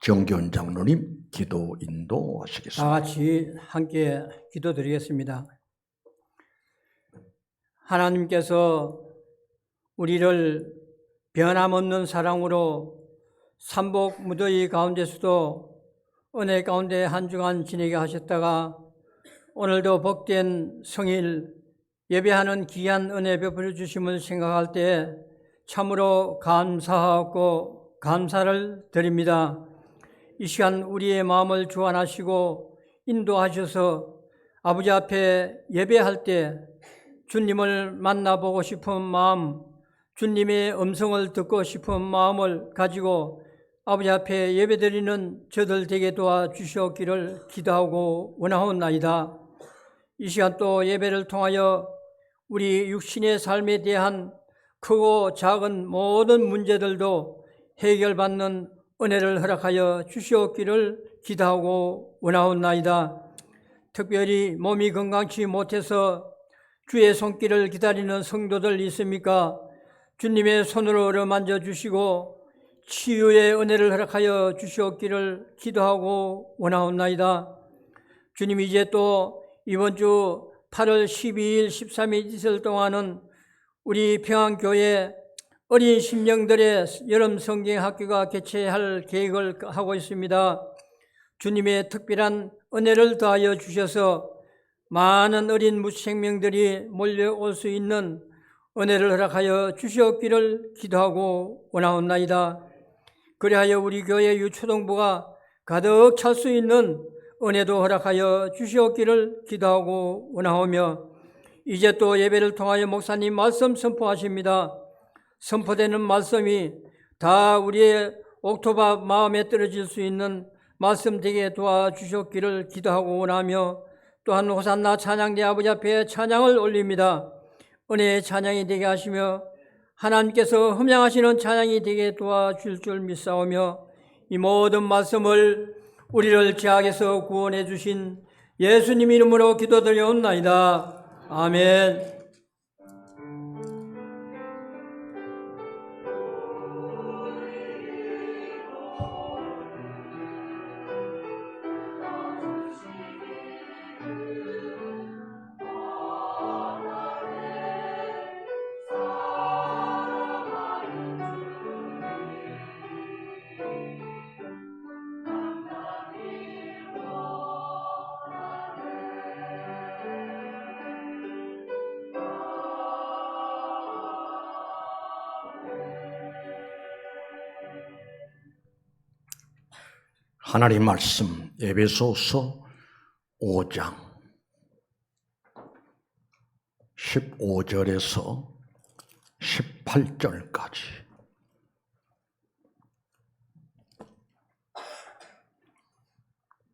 정기훈 장로님 기도 인도하시겠습니다. 다 같이 함께 기도드리겠습니다. 하나님께서 우리를 변함없는 사랑으로 삼복 무더위 가운데서도 은혜 가운데 한 주간 지내게 하셨다가 오늘도 복된 성일 예배하는 귀한 은혜 베풀어 주심을 생각할 때 참으로 감사하고 감사를 드립니다. 이 시간 우리의 마음을 주관하시고 인도하셔서 아버지 앞에 예배할 때 주님을 만나보고 싶은 마음, 주님의 음성을 듣고 싶은 마음을 가지고 아버지 앞에 예배드리는 저들 되게 도와주시옵기를 기도하고 원하옵나이다. 이 시간 또 예배를 통하여 우리 육신의 삶에 대한 크고 작은 모든 문제들도 해결받는 은혜를 허락하여 주시옵기를 기도하고 원하옵나이다. 특별히 몸이 건강치 못해서 주의 손길을 기다리는 성도들 있습니까? 주님의 손으로 어루만져 주시고 치유의 은혜를 허락하여 주시옵기를 기도하고 원하옵나이다. 주님, 이제 또 이번 주 8월 12일, 13일 이틀 동안은 우리 평안교회 어린 심령들의 여름 성경학교가 개최할 계획을 하고 있습니다. 주님의 특별한 은혜를 더하여 주셔서 많은 어린 무생명들이 몰려올 수 있는 은혜를 허락하여 주시옵기를 기도하고 원하옵나이다. 그리하여 우리 교회 유초등부가 가득 찰 수 있는 은혜도 허락하여 주시옵기를 기도하고 원하오며, 이제 또 예배를 통하여 목사님 말씀 선포하십니다. 선포되는 말씀이 다 우리의 옥토바 마음에 떨어질 수 있는 말씀 되게 도와주셨기를 기도하고 원하며, 또한 호산나 찬양대 아버지 앞에 찬양을 올립니다. 은혜의 찬양이 되게 하시며 하나님께서 흠양하시는 찬양이 되게 도와줄 줄 믿사오며, 이 모든 말씀을 우리를 죄악에서 구원해 주신 예수님 이름으로 기도드리옵나이다. 아멘. 하나님 말씀 에베소서 5장 15절에서 18절까지.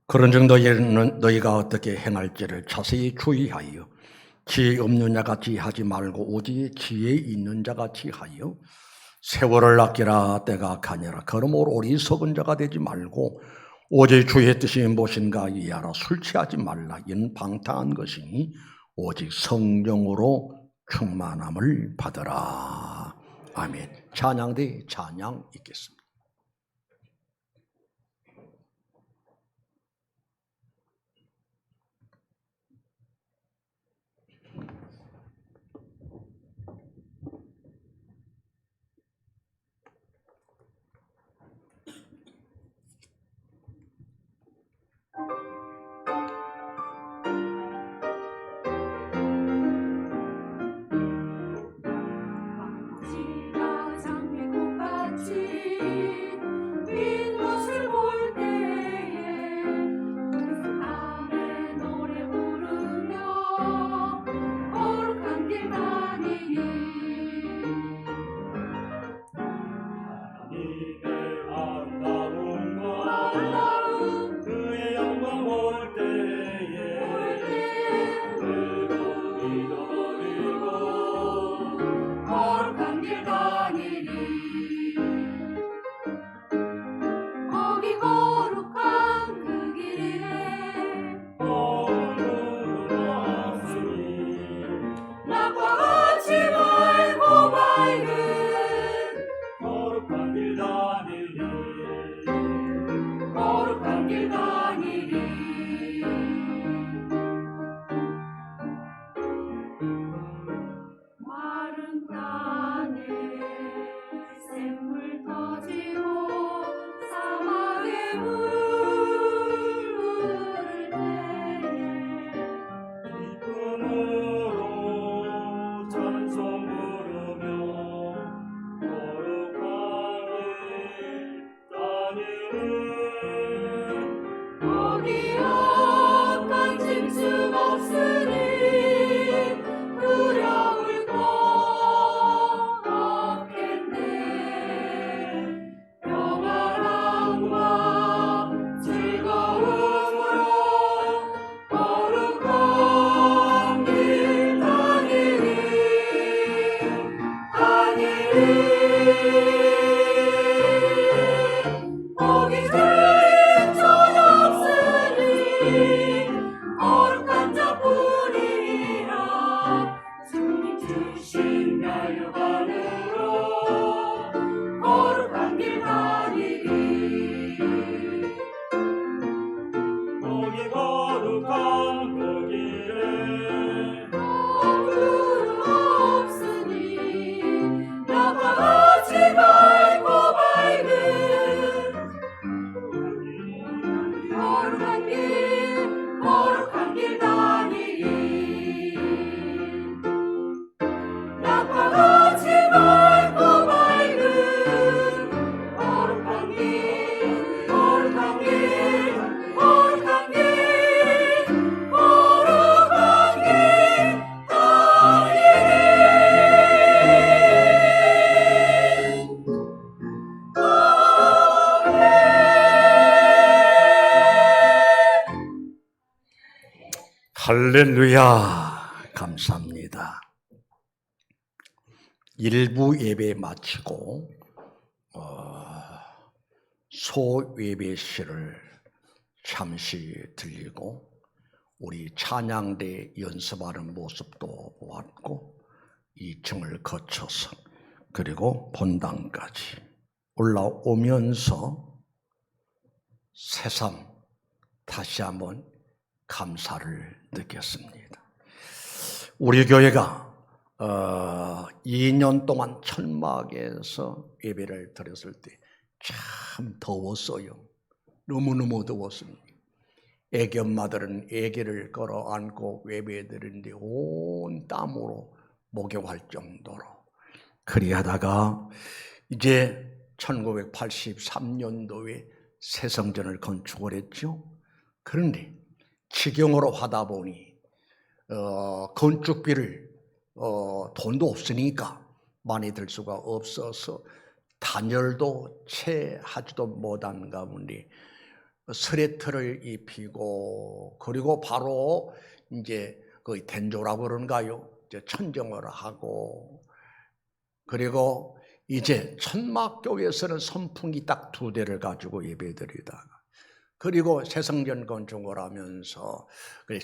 그런즉 너희가 어떻게 행할지를 자세히 주의하여 지혜 없는 자같이 하지 말고 오직 지혜 있는 자같이 하여 세월을 아끼라. 때가 가니라. 그러므로 어리석은 자가 되지 말고 오직 주의 뜻이 무엇인가 이해하라. 술 취하지 말라. 이는 방탕한 것이니 오직 성령으로 충만함을 받으라. 아멘. 찬양대 찬양 있겠습니다. 지가 장미꽃같이 거기 약간 짐승 없으니 두려울 것 없겠네. 평안함과 즐거움으로 거룩한 길 다니리 거기 죄인 전 없으니 거룩한 자뿐이라 주님 주신 면류관으로 거룩한 길 다니리 거기 거룩한 그 길에 어두움 없으니 나가지 말고 밝은 거룩한 길 다니리 나가지 말고 밝은 거룩한 길 거룩한 길 거룩한 길 거룩한 길 다니리 할렐루야. 감사합니다. 일부 예배 마치고 소예배실을 잠시 들리고 우리 찬양대 연습하는 모습도 보았고 2층을 거쳐서 그리고 본당까지 올라오면서 새삼 다시 한번 감사를 느꼈습니다. 우리 교회가 2년 동안 천막에서 예배를 드렸을 때 참 더웠어요. 너무너무 더웠습니다. 애기 엄마들은 애기를 끌어안고 예배 드리는데 온 땀으로 목욕할 정도로 그리하다가 이제 1983년도에 새성전을 건축을 했죠. 그런데 직영으로 하다 보니 건축비를 돈도 없으니까 많이 들 수가 없어서 단열도 채 하지도 못한 가운데 스레트를 입히고 그리고 바로 이제 그 된조라고 그런가요? 이제 천정을 하고 그리고 이제 천막교회에서는 선풍기 딱 2대를 가지고 예배드리다가 그리고 새성전 건축을 하면서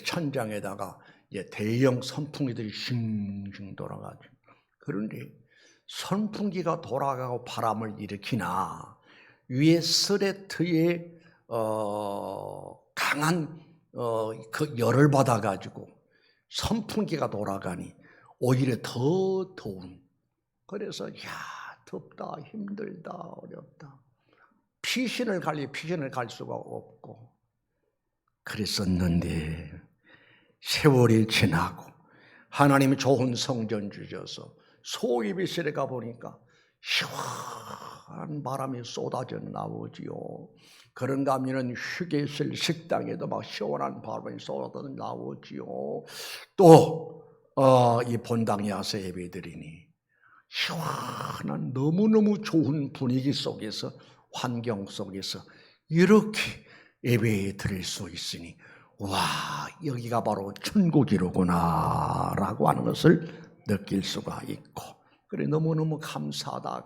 천장에다가 이제 대형 선풍기들이 싱싱 돌아가죠. 그런데 선풍기가 돌아가고 바람을 일으키나 위에 스레트에 강한 그 열을 받아가지고 선풍기가 돌아가니 오히려 더 더운. 그래서 덥다, 힘들다, 어렵다. 피신을 갈 수가 없고 그랬었는데 세월이 지나고 하나님이 좋은 성전 주셔서 소예배실에 가보니까 시원한 바람이 쏟아져 나오지요. 그런가 하면 휴게실 식당에도 막 시원한 바람이 쏟아져 나오지요. 또 이 본당에 와서 예배드리니 시원한 너무너무 좋은 분위기 속에서 환경 속에서 이렇게 예배 드릴 수 있으니 와 여기가 바로 천국이로구나 라고 하는 것을 느낄 수가 있고 그래 너무너무 감사하다.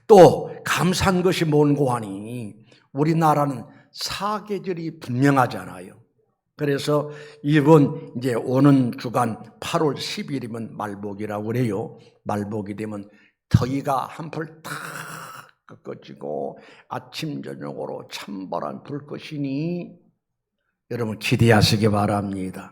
또 감사한 것이 뭔고 하니 우리나라는 사계절이 분명하잖아요. 그래서 이번 이제 오는 주간 8월 10일이면 말복이라고 그래요. 말복이 되면 더위가 한풀 탁 꺾어지고 아침 저녁으로 찬바람 불 것이니 여러분 기대하시기 바랍니다.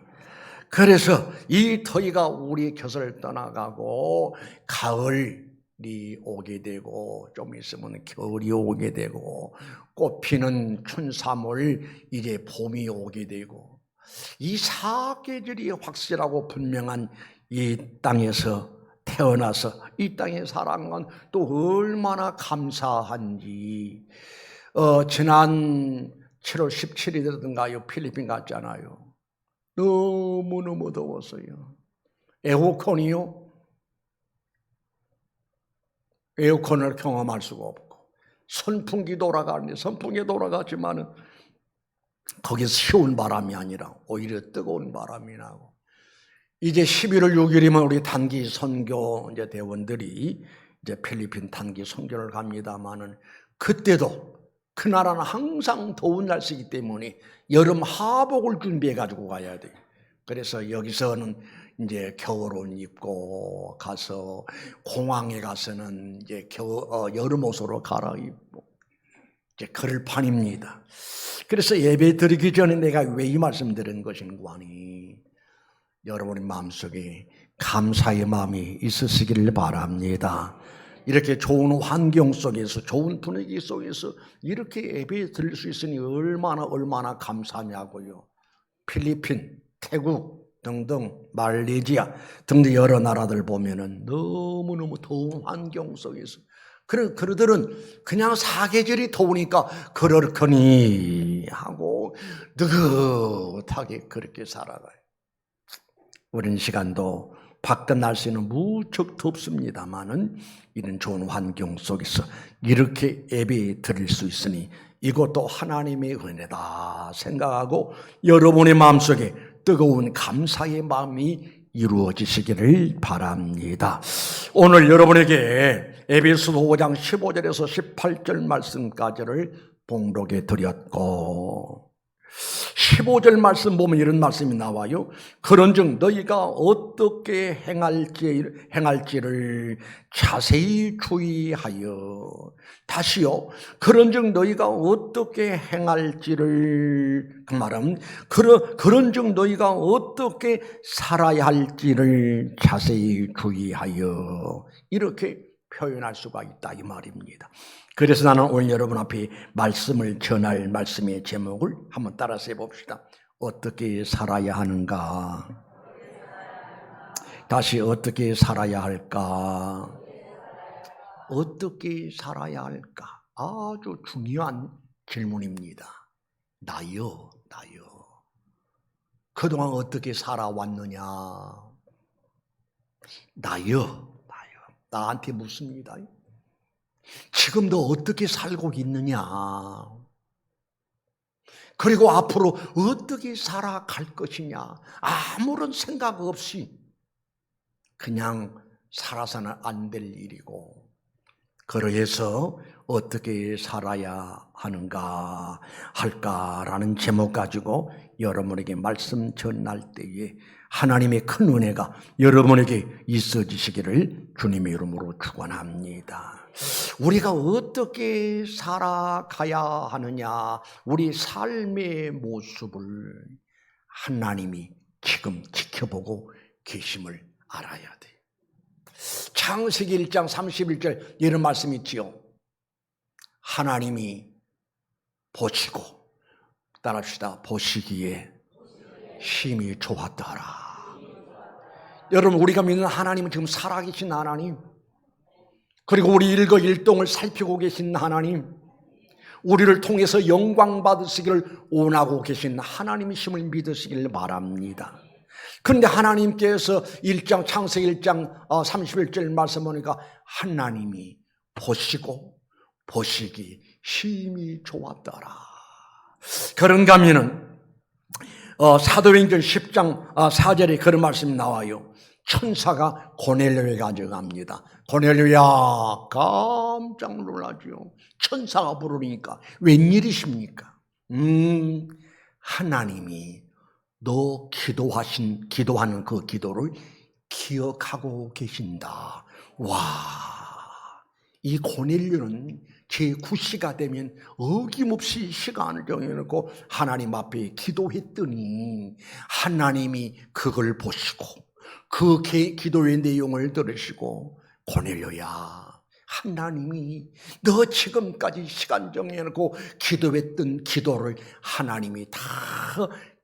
그래서 이 더위가 우리 곁을 떠나가고 가을이 오게 되고 좀 있으면 겨울이 오게 되고 꽃피는 춘삼월 이제 봄이 오게 되고 이 사계절이 확실하고 분명한 이 땅에서 태어나서 이 땅에 살아간 건 또 얼마나 감사한지 지난 7월 17일이던가요, 필리핀 갔잖아요. 너무너무 더웠어요. 에어컨이요? 에어컨을 경험할 수가 없고, 선풍기 돌아가는데, 선풍기 돌아가지만은 거기 시원 바람이 아니라 오히려 뜨거운 바람이 나고, 이제 11월 6일이면 우리 단기 선교 이제 대원들이 이제 필리핀 단기 선교를 갑니다만은, 그때도 그 나라는 항상 더운 날씨이기 때문에 여름 하복을 준비해 가지고 가야 돼요. 그래서 여기서는 이제 겨울옷 입고 가서, 공항에 가서는 이제 여름 옷으로 갈아입고, 이제 그럴 판입니다. 그래서 예배 드리기 전에 내가 왜 이 말씀 드린 것인가 하니, 여러분의 마음속에 감사의 마음이 있으시기를 바랍니다. 이렇게 좋은 환경 속에서, 좋은 분위기 속에서 이렇게 예배 드릴 수 있으니 얼마나 감사하냐고요. 필리핀, 태국 등등, 말레이시아 등등 여러 나라들 보면은 너무너무 더운 환경 속에서, 그들은 그냥 사계절이 더우니까 그렇거니 하고 느긋하게 그렇게 살아가요. 우리는 시간도 밖은 날씨는 무척 덥습니다만은 이런 좋은 환경 속에서 이렇게 예배 드릴 수 있으니 이것도 하나님의 은혜다 생각하고 여러분의 마음속에 뜨거운 감사의 마음이 이루어지시기를 바랍니다. 오늘 여러분에게 에베소서 5장 15절에서 18절 말씀까지를 봉독해 드렸고, 15절 말씀 보면 이런 말씀이 나와요. 그런즉 너희가 어떻게 행할지를 자세히 주의하여. 다시요. 그런즉 너희가 어떻게 행할지를, 그 말은 그런즉 너희가 어떻게 살아야 할지를 자세히 주의하여, 이렇게 표현할 수가 있다 이 말입니다. 그래서 나는 오늘 여러분 앞에 말씀을 전할 말씀의 제목을 한번 따라서 해봅시다. 어떻게 살아야 하는가? 다시 어떻게 살아야 할까? 어떻게 살아야 할까? 아주 중요한 질문입니다. 나요. 그동안 어떻게 살아왔느냐? 나요. 나한테 묻습니다. 지금도 어떻게 살고 있느냐? 그리고 앞으로 어떻게 살아갈 것이냐? 아무런 생각 없이 그냥 살아서는 안 될 일이고, 그래서 어떻게 살아야 하는가 할까라는 제목 가지고 여러분에게 말씀 전할 때에 하나님의 큰 은혜가 여러분에게 있어지시기를 주님의 이름으로 축원합니다. 우리가 어떻게 살아가야 하느냐, 우리 삶의 모습을 하나님이 지금 지켜보고 계심을 알아야 돼요. 창세기 1장 31절 이런 말씀이 있지요. 하나님이 보시고, 따라합시다. 보시기에 힘이 좋았더라. 여러분, 우리가 믿는 하나님은 지금 살아계신 하나님, 그리고 우리 일거일동을 살피고 계신 하나님, 우리를 통해서 영광 받으시기를 원하고 계신 하나님이심을 믿으시길 바랍니다. 그런데 하나님께서 창세기 1장 31절 말씀 보니까 하나님이 보시기 힘이 좋았더라. 그런가 하면은 사도행전 10장 4절에 그런 말씀이 나와요. 천사가 고넬료를 가져갑니다. 고넬료야, 깜짝 놀라죠. 천사가 부르니까 웬일이십니까? 하나님이 너 기도하는 그 기도를 기억하고 계신다. 와, 이 고넬료는 제9시가 되면 어김없이 시간을 정해놓고 하나님 앞에 기도했더니 하나님이 그걸 보시고 그 기도의 내용을 들으시고, 고넬료야, 하나님이 너 지금까지 시간 정해놓고 기도했던 기도를 하나님이 다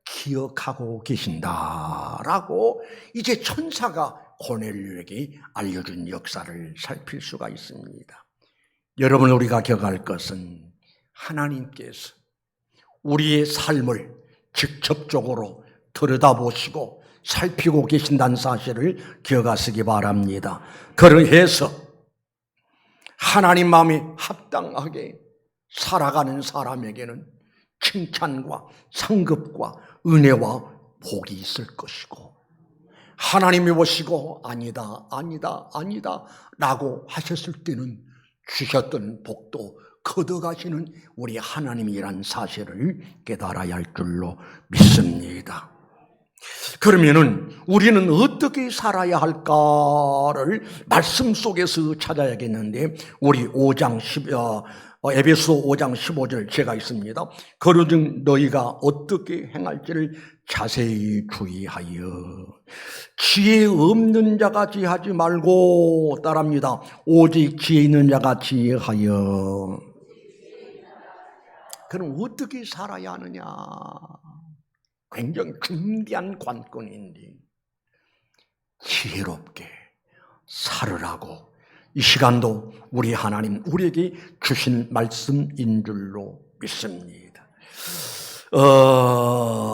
기억하고 계신다라고 이제 천사가 고넬료에게 알려준 역사를 살필 수가 있습니다. 여러분, 우리가 기억할 것은 하나님께서 우리의 삶을 직접적으로 들여다보시고 살피고 계신다는 사실을 기억하시기 바랍니다. 그러해서 하나님 마음에 합당하게 살아가는 사람에게는 칭찬과 상급과 은혜와 복이 있을 것이고, 하나님이 보시고 아니다 라고 하셨을 때는 주셨던 복도 걷어가시는 우리 하나님이란 사실을 깨달아야 할 줄로 믿습니다. 그러면은 우리는 어떻게 살아야 할까를 말씀 속에서 찾아야겠는데, 우리 에베소 5장 15절 제가 있습니다. 그러즉 너희가 어떻게 행할지를 자세히 주의하여 지혜 없는 자가 지혜하지 말고, 따라합니다. 오직 지혜 있는 자가 지혜하여. 그럼 어떻게 살아야 하느냐? 굉장히 중대한 관건인데, 지혜롭게 살으라고 이 시간도 우리 하나님 우리에게 주신 말씀인 줄로 믿습니다.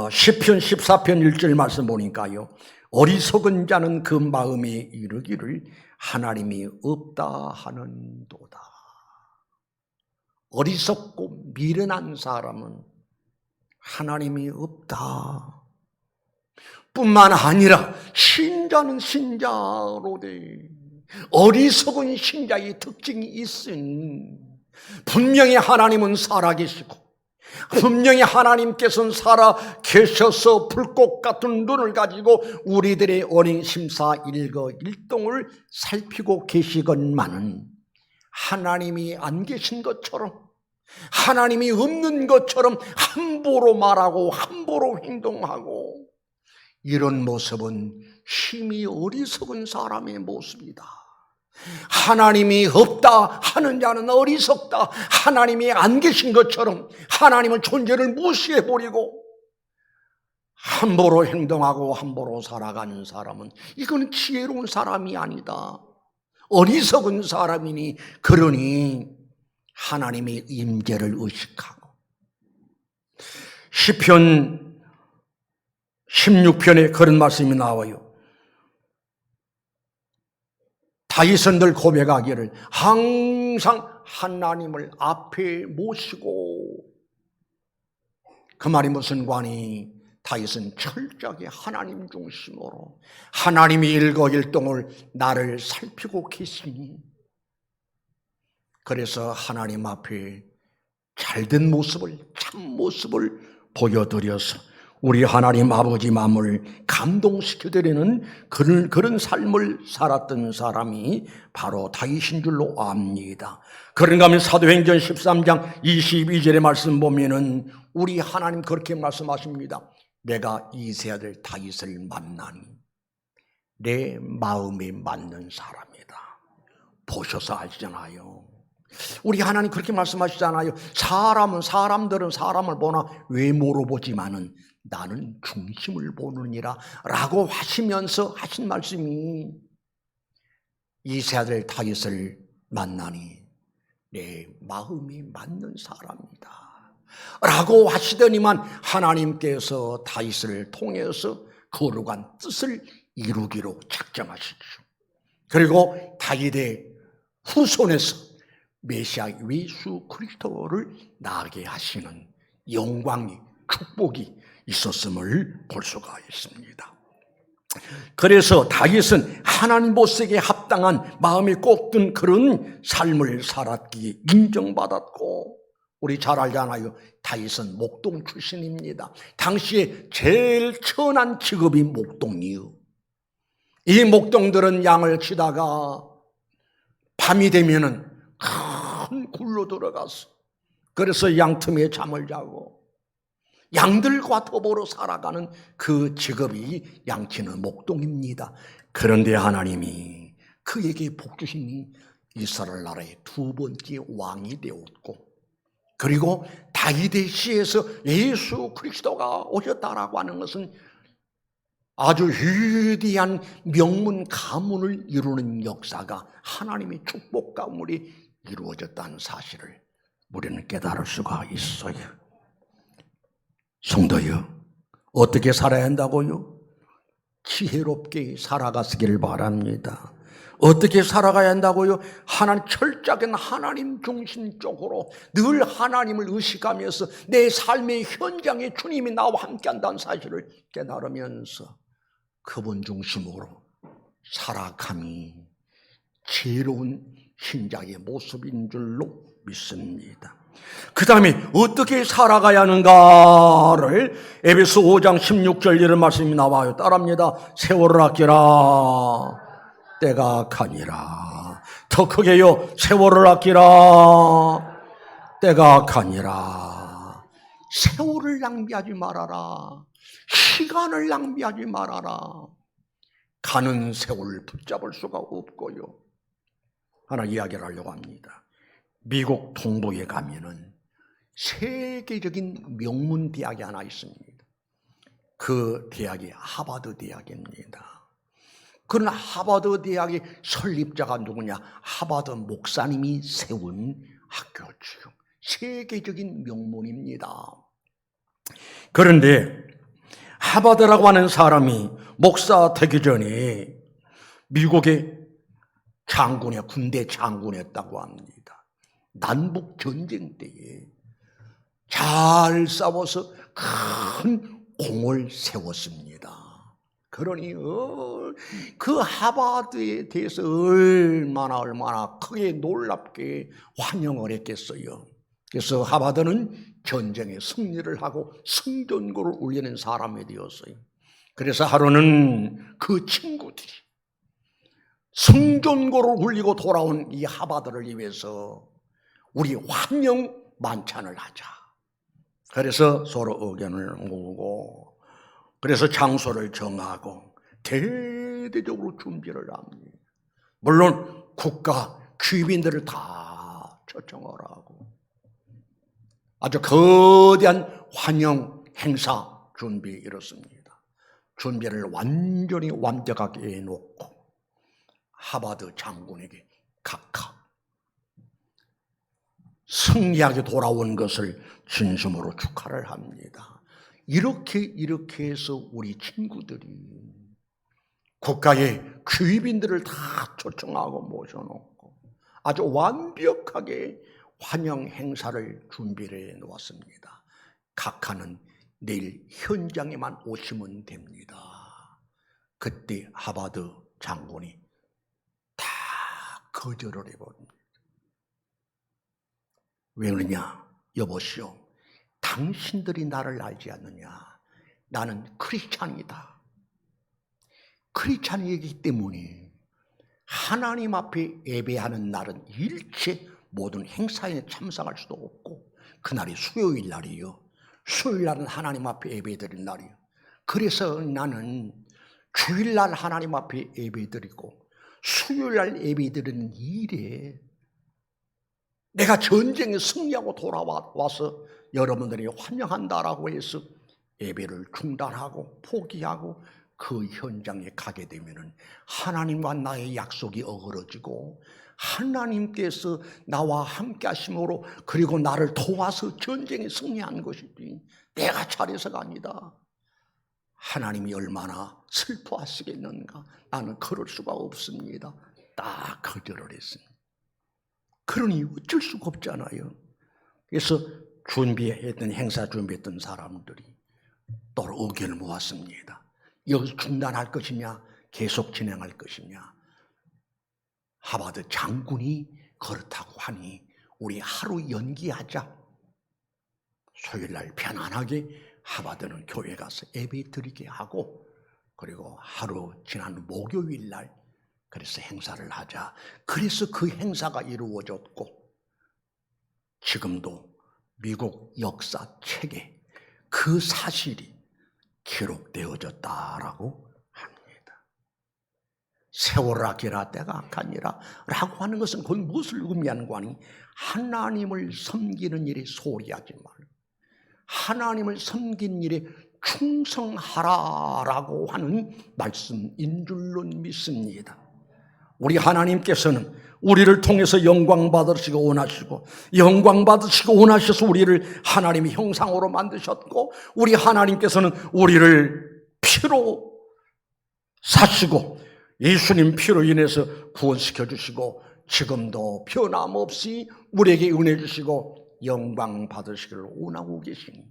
시편 14편 1절 말씀 보니까요, 어리석은 자는 그 마음에 이르기를 하나님이 없다 하는도다. 어리석고 미련한 사람은 하나님이 없다 뿐만 아니라 신자는 신자로 돼. 어리석은 신자의 특징이 있으니 분명히 하나님은 살아계시고, 분명히 하나님께서는 살아계셔서 불꽃 같은 눈을 가지고 우리들의 어린 심사 일거일동을 살피고 계시건만은 하나님이 안 계신 것처럼, 하나님이 없는 것처럼 함부로 말하고 함부로 행동하고, 이런 모습은 심히 어리석은 사람의 모습이다. 하나님이 없다 하는 자는 어리석다. 하나님이 안 계신 것처럼 하나님의 존재를 무시해버리고 함부로 행동하고 함부로 살아가는 사람은, 이건 지혜로운 사람이 아니다. 어리석은 사람이니, 그러니 하나님의 임재를 의식하고. 시편 16편에 그런 말씀이 나와요. 다윗은 늘 고백하기를 항상 하나님을 앞에 모시고, 그 말이 무슨 관이? 다윗은 철저하게 하나님 중심으로 하나님이 일거일동을 나를 살피고 계시니, 그래서 하나님 앞에 잘된 모습을, 참 모습을 보여드려서 우리 하나님 아버지 마음을 감동시켜드리는 그런 삶을 살았던 사람이 바로 다윗인 줄로 압니다. 그런가 하면 사도행전 13장 22절의 말씀 보면은 우리 하나님 그렇게 말씀하십니다. 내가 이세 아들 다윗을 만나니 내 마음에 맞는 사람이다. 보셔서 알잖아요. 우리 하나님 그렇게 말씀하시잖아요. 사람들은 사람을 보나 외모로 보지만은 나는 중심을 보느니라 라고 하시면서 하신 말씀이, 이세 아들 다윗을 만나니 내 마음이 맞는 사람이다 라고 하시더니만, 하나님께서 다윗을 통해서 거룩한 뜻을 이루기로 작정하시죠. 그리고 다윗의 후손에서 메시아 예수 그리스도를 나게 하시는 영광이, 축복이 있었음을 볼 수가 있습니다. 그래서 다윗은 하나님 보시기에 합당한 마음이 꼽든 그런 삶을 살았기에 인정받았고, 우리 잘 알잖아요. 다윗은 목동 출신입니다. 당시에 제일 천한 직업이 목동이요. 이 목동들은 양을 치다가 밤이 되면은 큰 굴로 들어가서, 그래서 양틈에 잠을 자고 양들과 더불어 살아가는 그 직업이 양치는 목동입니다. 그런데 하나님이 그에게 복 주시니 이스라엘 나라의 두 번째 왕이 되었고, 그리고 다윗의 시에서 예수 그리스도가 오셨다라고 하는 것은 아주 위대한 명문 가문을 이루는 역사가, 하나님의 축복 가문이 이루어졌다는 사실을 우리는 깨달을 수가 있어요. 성도여, 어떻게 살아야 한다고요? 지혜롭게 살아가시기를 바랍니다. 어떻게 살아가야 한다고요? 철저하게 하나님 중심적으로 늘 하나님을 의식하면서 내 삶의 현장에 주님이 나와 함께한다는 사실을 깨달으면서 그분 중심으로 살아감이 지혜로운 신자의 모습인 줄로 믿습니다. 그 다음에 어떻게 살아가야 하는가를 에베소 5장 16절 이런 말씀이 나와요. 따라합니다. 세월을 아끼라 때가 가니라. 더 크게요. 세월을 아끼라 때가 가니라. 세월을 낭비하지 말아라. 시간을 낭비하지 말아라. 가는 세월을 붙잡을 수가 없고요. 하나 이야기를 하려고 합니다. 미국 동부에 가면은 세계적인 명문 대학이 하나 있습니다. 그 대학이 하버드 대학입니다. 그런 하버드 대학의 설립자가 누구냐? 하버드 목사님이 세운 학교죠. 세계적인 명문입니다. 그런데 하버드라고 하는 사람이 목사 되기 전에 미국의 군대 장군이었다고 합니다. 남북 전쟁 때에 잘 싸워서 큰 공을 세웠습니다. 그러니 그 하버드에 대해서 얼마나 크게 놀랍게 환영을 했겠어요. 그래서 하버드는 전쟁에 승리를 하고 승전고를 울리는 사람이 되었어요. 그래서 하루는 그 친구들이 승전고를 울리고 돌아온 이 하버드를 위해서 우리 환영 만찬을 하자. 그래서 서로 의견을 모으고 그래서 장소를 정하고 대대적으로 준비를 합니다. 물론 국가 귀빈들을 다 초청을 하고 아주 거대한 환영 행사 준비 이렇습니다. 준비를 완전히 완벽하게 해놓고 하버드 장군에게 각하 승리하게 돌아온 것을 진심으로 축하를 합니다. 이렇게 해서 우리 친구들이 국가의 귀빈들을 다 초청하고 모셔놓고 아주 완벽하게 환영 행사를 준비를 해놓았습니다. 각하는 내일 현장에만 오시면 됩니다. 그때 하버드 장군이 다 거절을 해버립니다. 왜 그러냐? 여보시오, 당신들이 나를 알지 않느냐? 나는 크리스찬이다. 크리스찬이기 때문에 하나님 앞에 예배하는 날은 일체 모든 행사에 참석할 수도 없고 그날이 수요일 날이요. 수요일 날은 하나님 앞에 예배드릴 날이요. 그래서 나는 주일날 하나님 앞에 예배드리고 수요일날 예배드리는 일에 내가 전쟁에 승리하고 돌아와서 여러분들이 환영한다라고 해서 예배를 중단하고 포기하고 그 현장에 가게 되면은 하나님과 나의 약속이 어그러지고 하나님께서 나와 함께 하심으로 그리고 나를 도와서 전쟁에 승리한 것이지 내가 잘해서가 아니다. 하나님이 얼마나 슬퍼하시겠는가. 나는 그럴 수가 없습니다. 딱 거절을 했습니다. 그러니 어쩔 수가 없잖아요. 그래서 행사 준비했던 사람들이 또 의견을 모았습니다. 여기서 중단할 것이냐 계속 진행할 것이냐. 하버드 장군이 그렇다고 하니 우리 하루 연기하자. 수요일날 편안하게 하버드는 교회 가서 예배 드리게 하고 그리고 하루 지난 목요일날 그래서 행사를 하자. 그래서 그 행사가 이루어졌고 지금도 미국 역사책에 그 사실이 기록되어졌다라고 합니다. 세월을 아끼라 때가 악하니라 라고 하는 것은 그건 무엇을 의미하는 거니? 하나님을 섬기는 일에 소홀히하지 말고 하나님을 섬기는 일에 충성하라라고 하는 말씀인 줄로 믿습니다. 우리 하나님께서는 우리를 통해서 영광 받으시고 원하시고, 영광 받으시고 원하셔서 우리를 하나님의 형상으로 만드셨고, 우리 하나님께서는 우리를 피로 사시고 예수님 피로 인해서 구원시켜 주시고, 지금도 변함없이 우리에게 은혜 주시고 영광 받으시기를 원하고 계시니,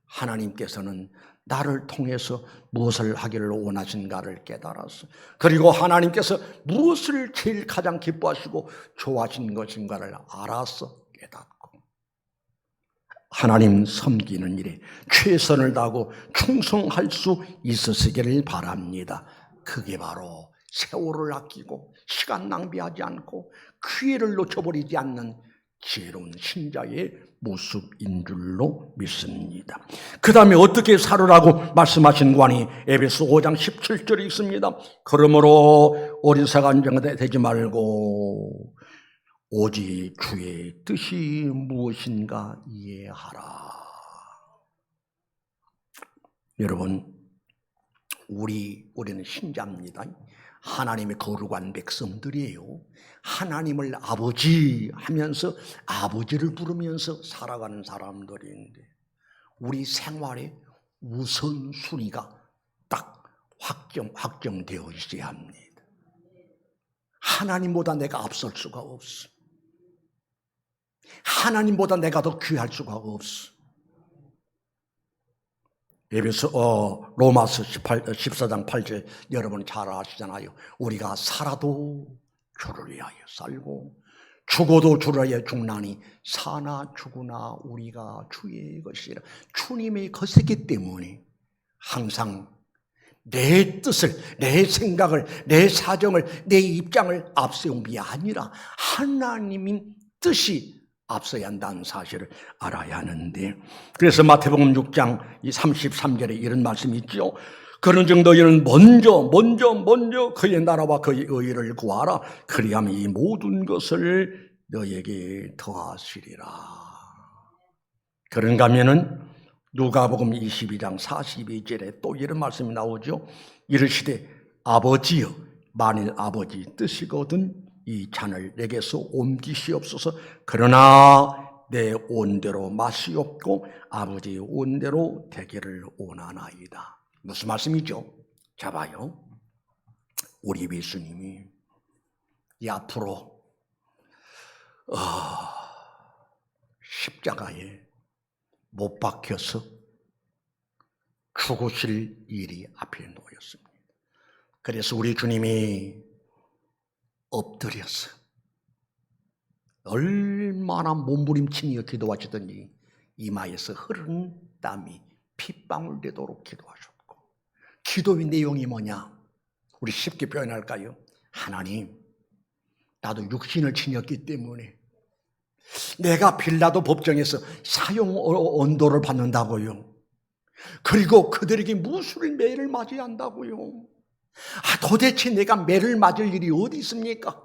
하나님께서는 나를 통해서 무엇을 하기를 원하신가를 깨달았어. 그리고 하나님께서 무엇을 제일 가장 기뻐하시고 좋아하신 것인가를 알아서 깨닫고, 하나님 섬기는 일에 최선을 다하고 충성할 수 있으시기를 바랍니다. 그게 바로 세월을 아끼고 시간 낭비하지 않고 기회를 놓쳐버리지 않는 지혜로운 신자의 모습인 줄로 믿습니다. 그 다음에 어떻게 살으라고 말씀하신 관이 에베소 5장 17절에 있습니다. 그러므로 어리석은 자 되지 말고 오직 주의 뜻이 무엇인가 이해하라. 여러분, 우리는 신자입니다. 하나님의 거룩한 백성들이에요. 하나님을 아버지 하면서 아버지를 부르면서 살아가는 사람들인데, 우리 생활의 우선순위가 딱 확정되어 있어야 합니다. 하나님보다 내가 앞설 수가 없어. 하나님보다 내가 더 귀할 수가 없어. 로마서 14장 8절 여러분 잘 아시잖아요. 우리가 살아도 주를 위하여 살고 죽어도 주를 위하여 죽나니 사나 죽으나 우리가 주의 것이라. 주님의 것이기 때문에 항상 내 뜻을, 내 생각을, 내 사정을, 내 입장을 앞세운 게 아니라 하나님의 뜻이 앞서야 한다는 사실을 알아야 하는데, 그래서 마태복음 6장 33절에 이런 말씀이 있죠. 그런즉 너희는 먼저 그의 나라와 그의 의를 구하라. 그리하면 이 모든 것을 너희에게 더하시리라. 그런가 하면은 누가복음 22장 42절에 또 이런 말씀이 나오죠. 이르시되 아버지여, 만일 아버지 뜻이거든 이 잔을 내게서 옮기시옵소서. 그러나 내 온대로 마시옵고 아버지의 온대로 되기를 원하나이다. 무슨 말씀이죠? 자 봐요. 우리 예수님이 이 앞으로 십자가에 못 박혀서 죽으실 일이 앞에 놓였습니다. 그래서 우리 주님이 엎드려서 얼마나 몸부림치며 기도하시더니 이마에서 흐르는 땀이 핏방울 되도록 기도하셨고, 기도의 내용이 뭐냐? 우리 쉽게 표현할까요? 하나님, 나도 육신을 지녔기 때문에 내가 빌라도 법정에서 사형 언도를 받는다고요. 그리고 그들에게 무술 매를 맞아야 한다고요. 도대체 내가 매를 맞을 일이 어디 있습니까?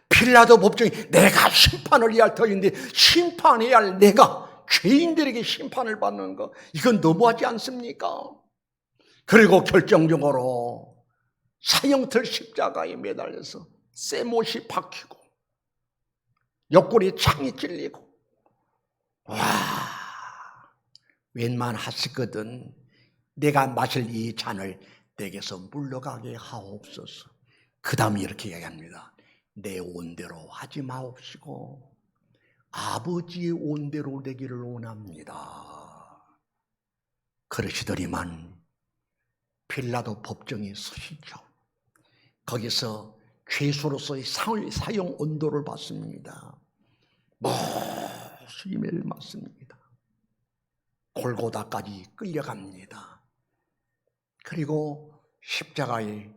빌라도 법정에 내가 심판을 해야 할 터인데 심판해야 할 내가 죄인들에게 심판을 받는 거, 이건 너무하지 않습니까? 그리고 결정적으로 사형틀 십자가에 매달려서 쇠못이 박히고 옆구리에 창이 찔리고, 와, 웬만하시거든 내가 마실 이 잔을 내게서 물러가게 하옵소서. 그 다음에 이렇게 이야기합니다. 내 온대로 하지 마옵시고 아버지의 온대로 되기를 원합니다. 그러시더니만 빌라도 법정에 서시죠. 거기서 죄수로서의 사형 언도를 받습니다. 무수히 매를 맞습니다. 골고다까지 끌려갑니다. 그리고 십자가에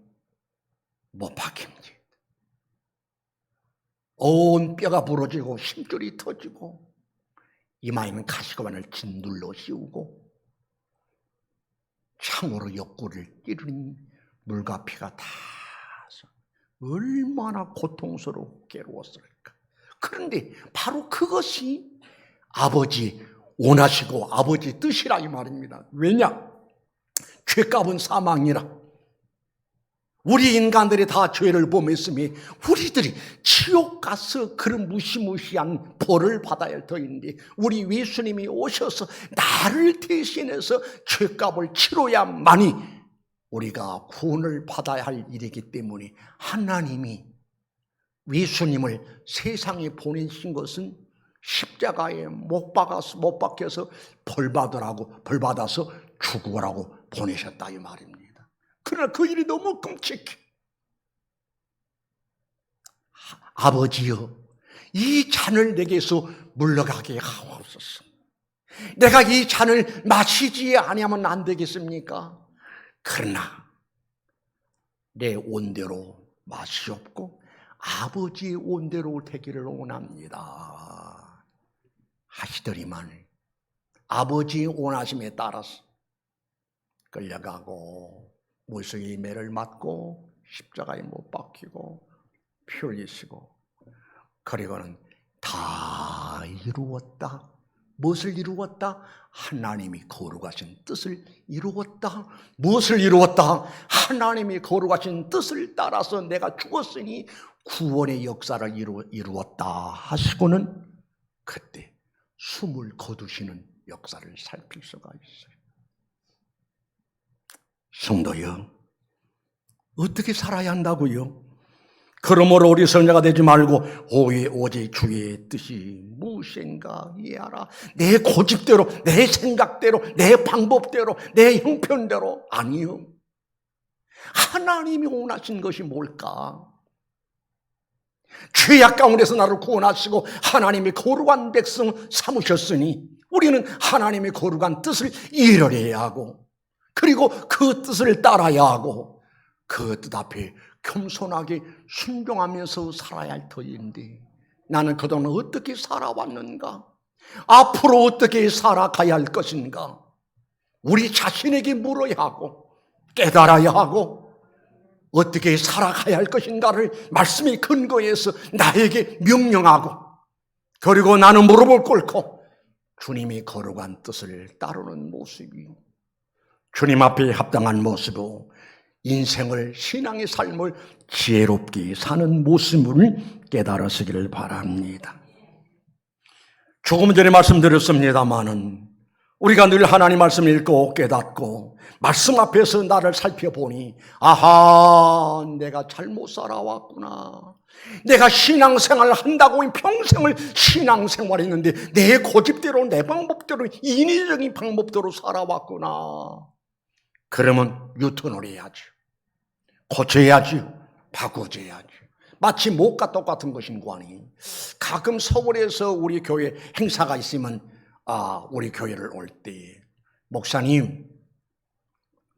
못 박힙니다. 온 뼈가 부러지고 심줄이 터지고 이마에는 가시관을 짓눌러 씌우고 창으로 옆구리를 찌르니 물과 피가 다 얼마나 고통스럽고 괴로웠을까. 그런데 바로 그것이 아버지 원하시고 아버지 뜻이라 이 말입니다. 왜냐? 죄값은 사망이라. 우리 인간들이 다 죄를 범했으니 우리들이 지옥 가서 그런 무시무시한 벌을 받아야 할 터인데 우리 예수님이 오셔서 나를 대신해서 죄값을 치러야만이 우리가 구원을 받아야 할 일이기 때문에 하나님이 예수님을 세상에 보내신 것은 십자가에 못 박혀서 벌 받아서 죽으라고 보내셨다 이 말입니다. 그러나 그 일이 너무 끔찍해. 아버지여, 이 잔을 내게서 물러가게 하옵소서. 내가 이 잔을 마시지 아니하면 안 되겠습니까? 그러나 내 온대로 마시옵고 아버지의 온대로 되기를 원합니다 하시더니만 아버지의 원하심에 따라서 끌려가고 무수히 매를 맞고 십자가에 못 박히고 피 흘리시고 그리고는 다 이루었다. 무엇을 이루었다? 하나님이 거룩하신 뜻을 이루었다. 무엇을 이루었다? 하나님이 거룩하신 뜻을 따라서 내가 죽었으니 구원의 역사를 이루었다 하시고는 그때 숨을 거두시는 역사를 살필 수가 있어요. 성도여, 어떻게 살아야 한다고요? 그러므로 우리 성자가 되지 말고 오직 주의 뜻이 무엇인가 이해하라. 내 고집대로, 내 생각대로, 내 방법대로, 내 형편대로 아니요. 하나님이 원하신 것이 뭘까? 죄악 가운데서 나를 구원하시고 하나님이 거룩한 백성 삼으셨으니 우리는 하나님의 거룩한 뜻을 이뤄내야 하고 그리고 그 뜻을 따라야 하고 그 뜻 앞에 겸손하게 순종하면서 살아야 할 터인데 나는 그동안 어떻게 살아왔는가? 앞으로 어떻게 살아가야 할 것인가? 우리 자신에게 물어야 하고 깨달아야 하고 어떻게 살아가야 할 것인가를 말씀의 근거에서 나에게 명령하고 그리고 나는 무릎을 꿇고 주님의 거룩한 뜻을 따르는 모습이 주님 앞에 합당한 모습으로 인생을 신앙의 삶을 지혜롭게 사는 모습을 깨달으시기를 바랍니다. 조금 전에 말씀드렸습니다마는 우리가 늘 하나님 말씀을 읽고 깨닫고 말씀 앞에서 나를 살펴보니 아하 내가 잘못 살아왔구나. 내가 신앙생활을 한다고 평생을 신앙생활했는데 내 고집대로 내 방법대로 인위적인 방법대로 살아왔구나. 그러면 유턴을 해야지. 고쳐야지. 바꿔줘야지. 마치 못과 똑같은 것인 거 아니. 가끔 서울에서 우리 교회 행사가 있으면 우리 교회를 올 때 목사님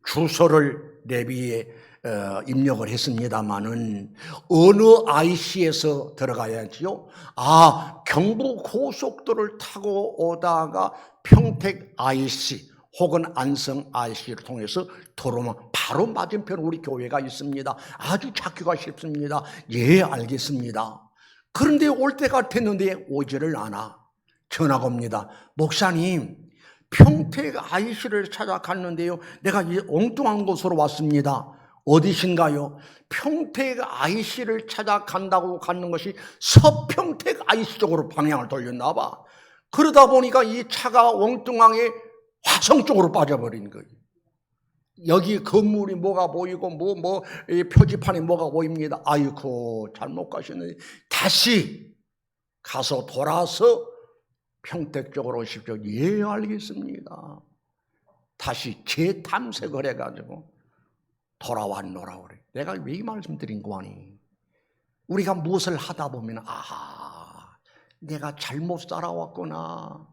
주소를 내비에 입력을 했습니다마는 어느 IC에서 들어가야지요? 경부 고속도로를 타고 오다가 평택 IC 혹은 안성 IC를 통해서 들어오면 바로 맞은편 우리 교회가 있습니다. 아주 찾기가 쉽습니다. 예, 알겠습니다. 그런데 올 때가 됐는데 오지를 않아. 전화가 옵니다. 목사님, 평택 IC를 찾아갔는데요. 내가 이 엉뚱한 곳으로 왔습니다. 어디신가요? 평택 IC를 찾아간다고 가는 것이 서평택 IC 쪽으로 방향을 돌렸나 봐. 그러다 보니까 이 차가 엉뚱하게 화성 쪽으로 빠져버린 거예요. 여기 건물이 뭐가 보이고 이 표지판이 뭐가 보입니다. 아이고 잘못 가셨는데 다시 가서 돌아서 평택 쪽으로 오십시오. 예, 알겠습니다. 다시 재탐색을 해가지고 돌아왔노라 그래. 내가 왜 이 말씀드린 거 아니? 우리가 무엇을 하다 보면 내가 잘못 살아왔구나.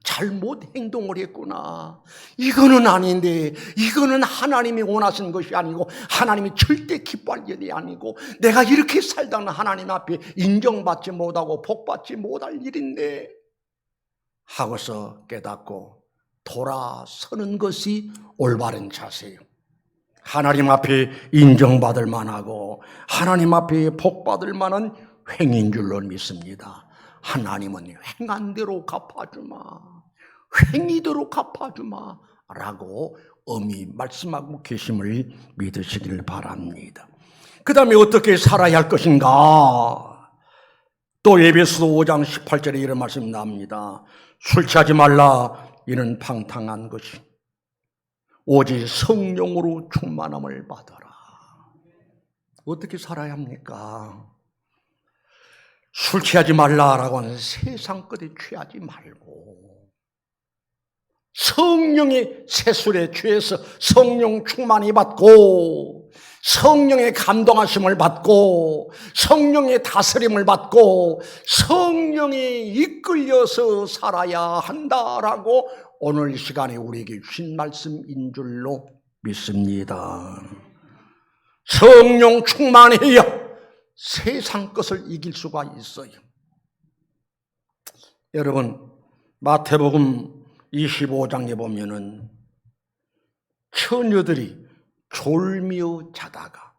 잘못 행동을 했구나. 이거는 아닌데 이거는 하나님이 원하시는 것이 아니고 하나님이 절대 기뻐할 일이 아니고 내가 이렇게 살다는 하나님 앞에 인정받지 못하고 복받지 못할 일인데 하고서 깨닫고 돌아서는 것이 올바른 자세예요. 하나님 앞에 인정받을 만하고 하나님 앞에 복받을 만한 행인 줄로 믿습니다. 하나님은 행한 대로 갚아주마. 행위대로 갚아주마. 라고 엄히 말씀하고 계심을 믿으시길 바랍니다. 그 다음에 어떻게 살아야 할 것인가? 또 에베소서 5장 18절에 이런 말씀이 나옵니다. 술 취하지 말라. 이는 방탕한 것이 오직 성령으로 충만함을 받아라. 어떻게 살아야 합니까? 술 취하지 말라라고 하는 세상 것에 취하지 말고 성령의 세술에 취해서 성령 충만히 받고 성령의 감동하심을 받고 성령의 다스림을 받고 성령에 이끌려서 살아야 한다라고 오늘 시간에 우리에게 주신 말씀인 줄로 믿습니다. 성령 충만해야 세상 것을 이길 수가 있어요. 여러분, 마태복음 25장에 보면은 처녀들이 졸미어 자다가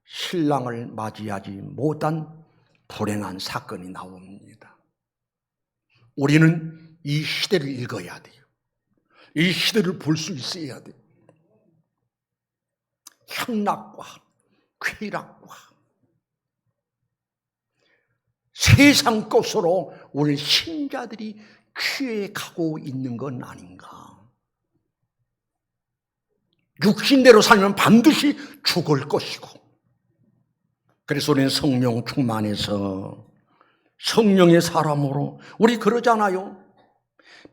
신랑을 맞이하지 못한 불행한 사건이 나옵니다. 우리는 이 시대를 읽어야 돼요. 이 시대를 볼 수 있어야 돼요. 향락과 쾌락과 세상 것으로 우리 신자들이 취해가고 있는 건 아닌가. 육신대로 살면 반드시 죽을 것이고, 그래서 우리는 성령 충만해서 성령의 사람으로, 우리 그러잖아요.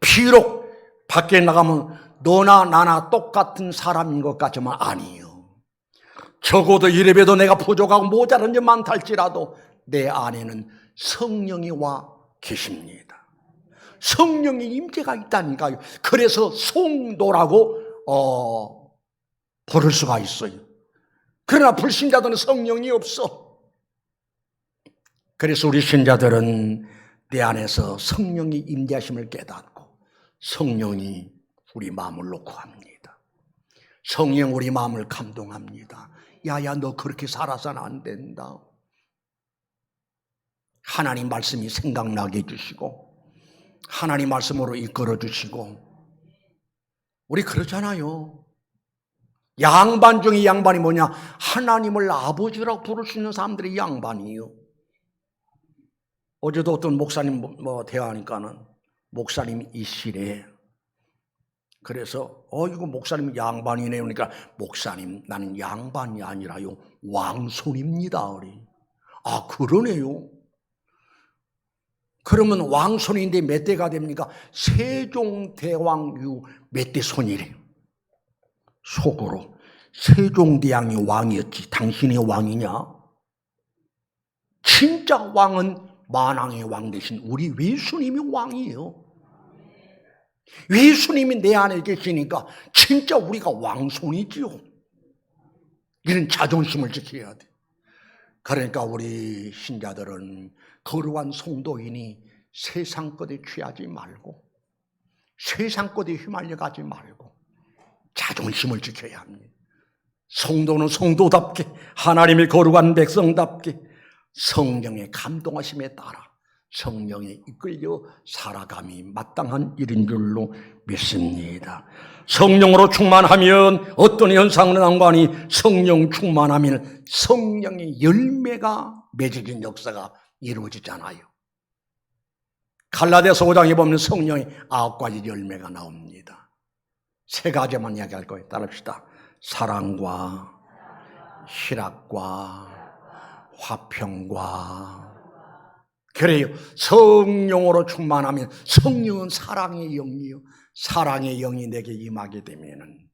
비록 밖에 나가면 너나 나나 똑같은 사람인 것 같지만 아니에요. 적어도 이래봬도 내가 부족하고 모자란 점 많달지라도 내 안에는 성령이 와 계십니다. 성령의 임재가 있다니까요. 그래서 성도라고 부를 수가 있어요. 그러나 불신자들은 성령이 없어. 그래서 우리 신자들은 내 안에서 성령이 임재하심을 깨닫고 성령이 우리 마음을 놓고 합니다. 성령 우리 마음을 감동합니다. 야야, 너 그렇게 살아서는 안 된다. 하나님 말씀이 생각나게 해주시고 하나님 말씀으로 이끌어 주시고, 우리 그러잖아요. 양반 중에 양반이 뭐냐? 하나님을 아버지라고 부를 수 있는 사람들이 양반이에요. 어제도 어떤 목사님 대화하니까는 목사님이 이시래. 그래서 이거 목사님 양반이네요. 그러니까 목사님, 나는 양반이 아니라요, 왕손입니다. 우리. 아, 그러네요. 그러면 왕손인데 몇 대가 됩니까? 세종대왕 이후 몇 대 손이래요. 속으로 세종대왕이 왕이었지 당신이 왕이냐? 진짜 왕은 만왕의 왕 대신 우리 예수님이 왕이에요. 예수님이 내 안에 계시니까 진짜 우리가 왕손이지요. 이런 자존심을 지켜야 돼. 그러니까 우리 신자들은 거룩한 성도인이 세상 것에 취하지 말고 세상 것에 휘말려 가지 말고 자존심을 지켜야 합니다. 성도는 성도답게, 하나님의 거룩한 백성답게 성령의 감동하심에 따라 성령에 이끌려 살아감이 마땅한 일인 줄로 믿습니다. 성령으로 충만하면 어떤 현상은 상관이 성령 충만하면 성령의 열매가 맺어진 역사가 이루어지잖아요. 갈라디아서 5장에 보면 성령의 9가지 열매가 나옵니다. 3가지만 이야기할 거예요. 따릅시다. 사랑과 희락과 화평과. 그래요. 성령으로 충만하면, 성령은 사랑의 영이요, 사랑의 영이 내게 임하게 되면은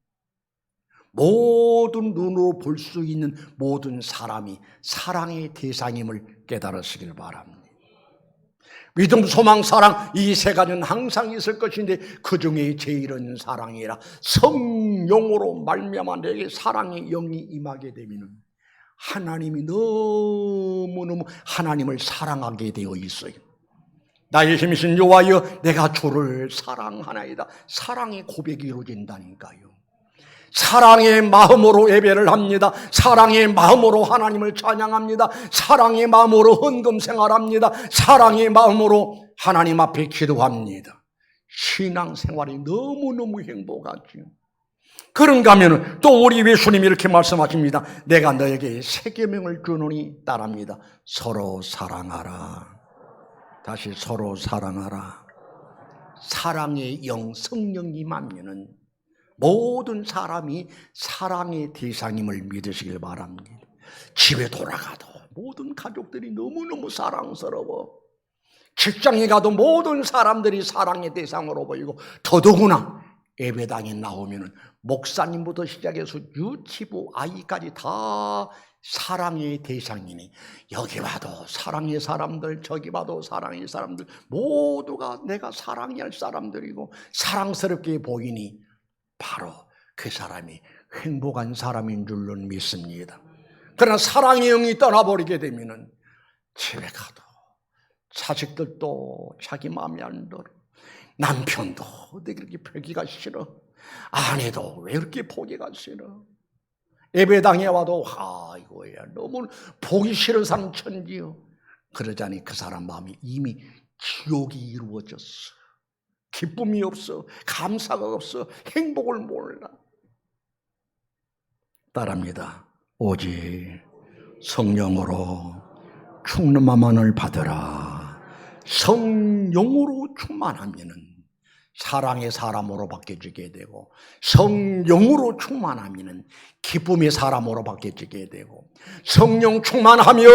모든 눈으로 볼 수 있는 모든 사람이 사랑의 대상임을 깨달으시길 바랍니다. 믿음, 소망, 사랑, 이 3가지는 항상 있을 것인데 그 중에 제일은 사랑이라. 성령으로 말미암아 내게 사랑의 영이 임하게 되면 하나님이 너무너무 하나님을 사랑하게 되어 있어요. 나의 힘이신 여호와여, 내가 주를 사랑하나이다. 사랑의 고백이 이루어진다니까요. 사랑의 마음으로 예배를 합니다. 사랑의 마음으로 하나님을 찬양합니다. 사랑의 마음으로 헌금 생활합니다. 사랑의 마음으로 하나님 앞에 기도합니다. 신앙생활이 너무너무 행복하지요. 그런가 하면 또 우리 예수님이 이렇게 말씀하십니다. 내가 너에게 새 계명을 주노니 따릅니다. 서로 사랑하라. 다시 서로 사랑하라. 사랑의 영 성령이 임하면은 모든 사람이 사랑의 대상임을 믿으시길 바랍니다. 집에 돌아가도 모든 가족들이 너무너무 사랑스러워. 직장에 가도 모든 사람들이 사랑의 대상으로 보이고, 더더구나 예배당에 나오면 목사님부터 시작해서 유치부 아이까지 다 사랑의 대상이니, 여기 봐도 사랑의 사람들, 저기 봐도 사랑의 사람들, 모두가 내가 사랑해야 할 사람들이고 사랑스럽게 보이니 바로 그 사람이 행복한 사람인 줄로 믿습니다. 그러나 사랑의 영이 떠나버리게 되면은 집에 가도 자식들도 자기 마음에 안 들어, 남편도 어떻게 그렇게 보기가 싫어, 아내도 왜 이렇게 보기가 싫어, 예배당에 와도 이거야 너무 보기 싫은 사람 천지요. 그러자니 그 사람 마음이 이미 지옥이 이루어졌어. 기쁨이 없어, 감사가 없어, 행복을 몰라. 따릅니다. 오직 성령으로 충만함을 받으라. 성령으로 충만하면은 사랑의 사람으로 바뀌어지게 되고, 성령으로 충만하면은 기쁨의 사람으로 바뀌어지게 되고, 성령 충만하면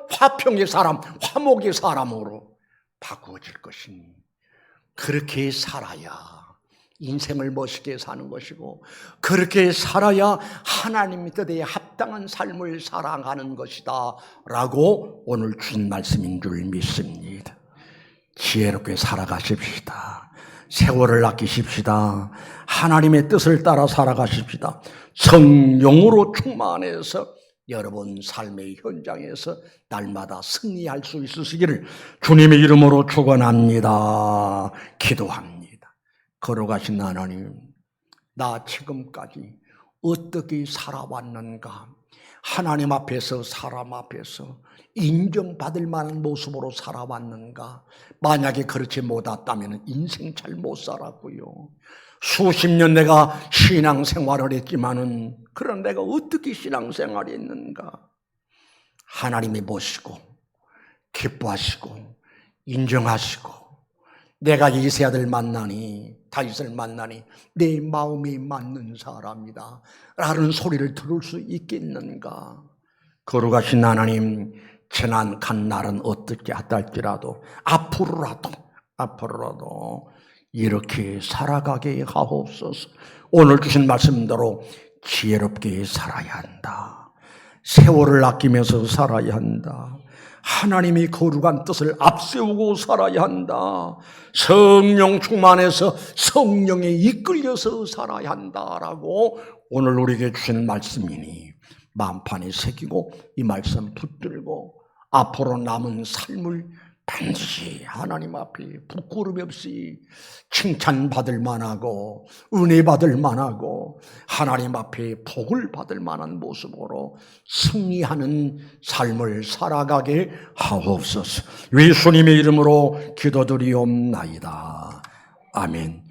화평의 사람, 화목의 사람으로 바꾸어질 것이니, 그렇게 살아야 인생을 멋있게 사는 것이고, 그렇게 살아야 하나님 뜻에 합당한 삶을 살아가는 것이다 라고 오늘 주신 말씀인 줄 믿습니다. 지혜롭게 살아가십시다. 세월을 아끼십시다. 하나님의 뜻을 따라 살아가십시다. 성령으로 충만해서 여러분 삶의 현장에서 날마다 승리할 수 있으시기를 주님의 이름으로 축원합니다. 기도합니다. 걸어가신 하나님, 나 지금까지 어떻게 살아왔는가? 하나님 앞에서, 사람 앞에서 인정받을 만한 모습으로 살아왔는가? 만약에 그렇지 못했다면 인생 잘 못 살았고요. 수십 년 내가 신앙생활을 했지만은, 그런 내가 어떻게 신앙생활을 했는가? 하나님이 보시고 기뻐하시고 인정하시고, 내가 이세 아들 만나니, 다윗을 만나니 내 마음에 맞는 사람이다 라는 소리를 들을 수 있겠는가? 거룩하신 하나님, 지난 간 날은 어떻게 하달지라도 앞으로라도 이렇게 살아가게 하옵소서. 오늘 주신 말씀대로 지혜롭게 살아야 한다. 세월을 아끼면서 살아야 한다. 하나님이 거룩한 뜻을 앞세우고 살아야 한다. 성령 충만해서 성령에 이끌려서 살아야 한다라고 오늘 우리에게 주신 말씀이니 마음판에 새기고 이 말씀 붙들고 앞으로 남은 삶을 반드시 하나님 앞에 부끄러움 없이 칭찬받을 만하고 은혜 받을 만하고 하나님 앞에 복을 받을 만한 모습으로 승리하는 삶을 살아가게 하옵소서. 예수님의 이름으로 기도드리옵나이다. 아멘.